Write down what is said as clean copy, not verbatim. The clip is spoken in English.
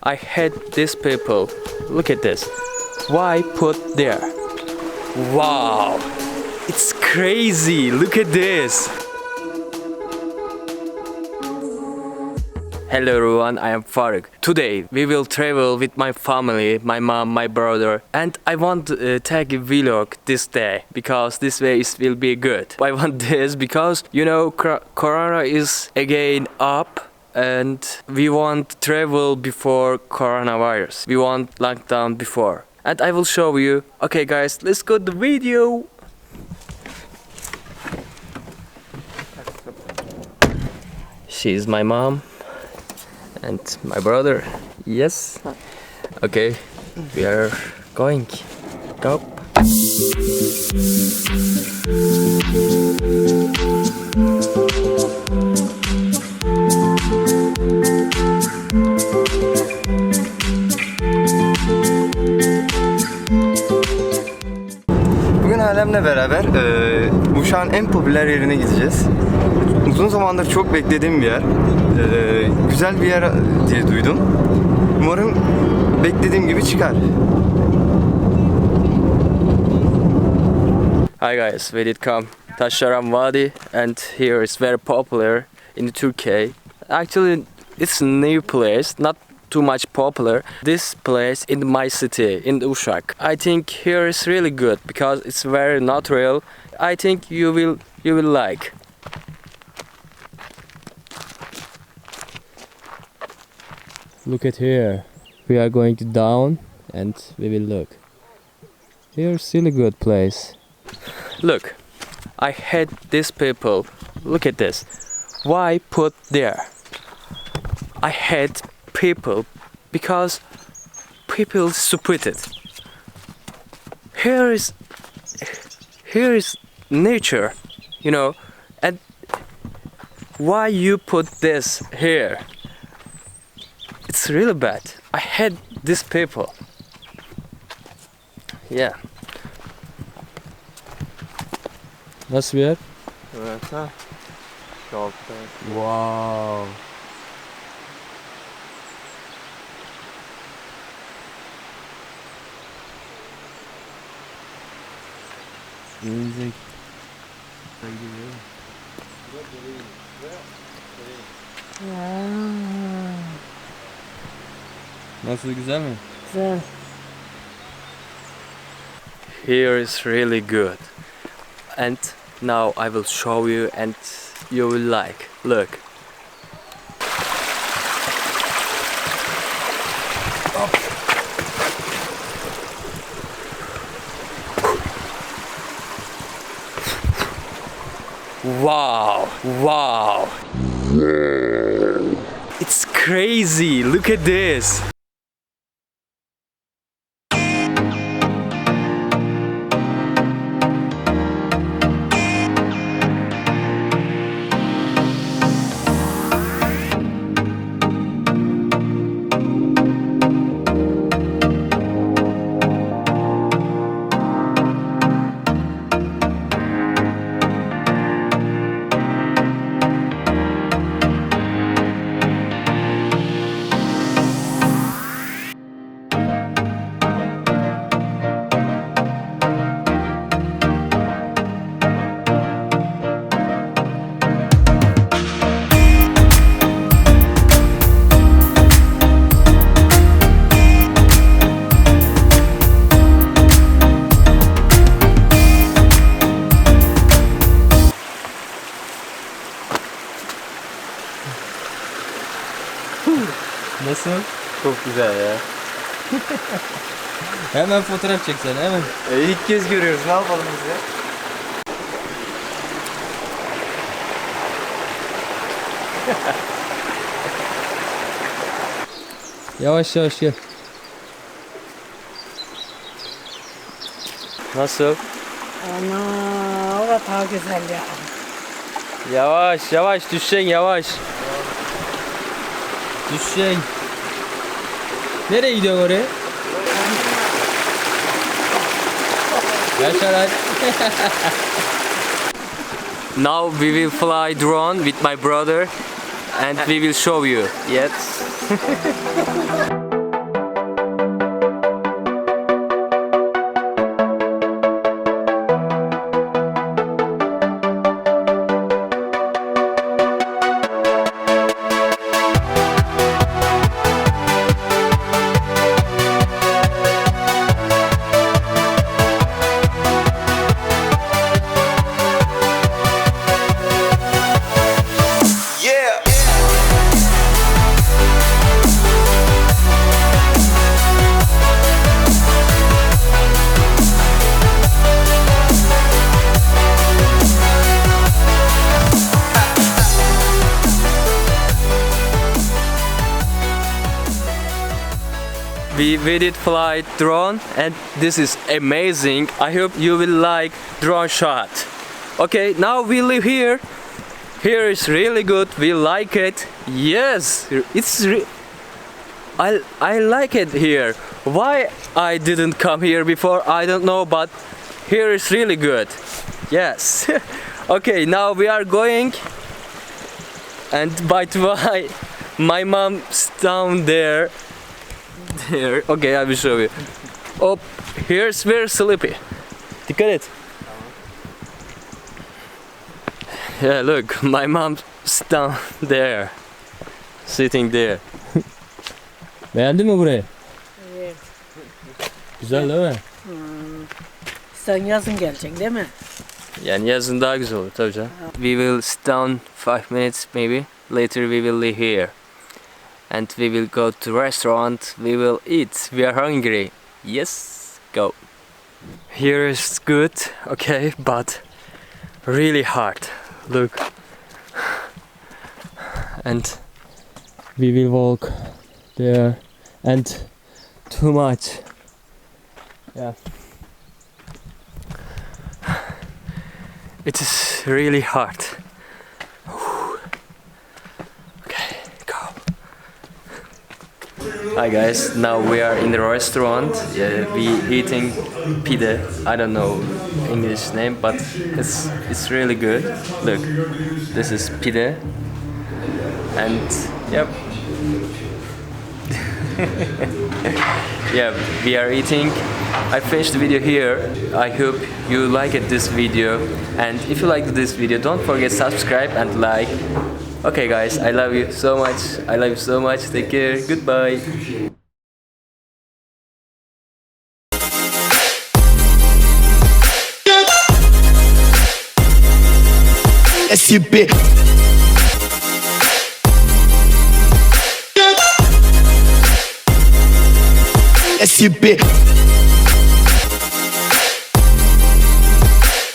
I hate these people. Look at this. Why put there? Wow, it's crazy. Look at this. Hello everyone, I am Faruk. Today we will travel with my family, my mom, my brother, and I want to take a vlog this day because this way will be good. I want this because you know Corona is again up and we want travel before coronavirus. We want lockdown before. And I will show you. Okay guys, let's go to the video. She's my mom. And my brother, yes. Okay, we are going. Go. Bugün ailemle beraber Uşak'ın en popüler yerine gideceğiz. Uzun zamandır çok beklediğim bir yer. Güzel bir yer diye duydum. Umarım beklediğim gibi çıkar. Hi guys, we did come Taşaran Wadi and here is very popular in Turkey. Actually, it's a new place, not too much popular. This place in my city, in Uşak. I think here is really good because it's very natural. I think you will like. Look at here. We are going to down and we will look. Here's really good place. Look, I hate these people. Look at this. Why put there? I hate people because people stupid. Here is nature, you know, and why you put this here? It's really bad. I hate these people. Yeah. Nasıl bir yer? Evet ha. Çok Wow. Müzik. Nasıl, güzel mi? Güzel. Here is really good. And now I will show you and you will like. Look. Wow, wow. It's crazy. Look at this. Nasıl? Çok güzel ya. Hemen fotoğraf çeksen hemen. İlk kez görüyoruz. Ne yapalım biz ya? Yavaş yavaş gel. Nasıl? Ana, o da daha güzel ya. Yavaş yavaş düşeceksin yavaş. Düşeceksin. Nereye gidiyorsun oraya? Yaşar. Now we will fly drone with my brother and we will show you. Yes. we did fly drone and this is amazing. I hope you will like drone shot. Okay, now we live here. Here is really good. We like it. Yes, I like it here. Why I didn't come here before, I don't know, but here is really good. Yes. Okay, now we are going. And by the way, my mom's down there. There. Okay, I will show you. Oh, here's very sleepy. Dikkat et. Yeah, look, my mom's down there. Sitting there. Beğendin mi burayı? Evet. Güzel değil mi? Sen yazın geleceksin değil mi? Yani yazın daha güzel olur tabii canım. We will sit down 5 minutes maybe. Later we will leave here. And we will go to restaurant. We will eat. We are hungry. Yes, go. Here is good, okay, but really hard. Look. And we will walk there and too much. Yeah. It is really hard. Okay, go. Hi guys, now we are in the restaurant. We eating pide. I don't know English name, but it's really good. Look, this is pide, and yep. Yeah, we are eating. I finished the video here. I hope you liked this video, and if you liked this video, don't forget subscribe and like. Okay guys, I love you so much. I love you so much. Take care. Goodbye. SUP. SUP.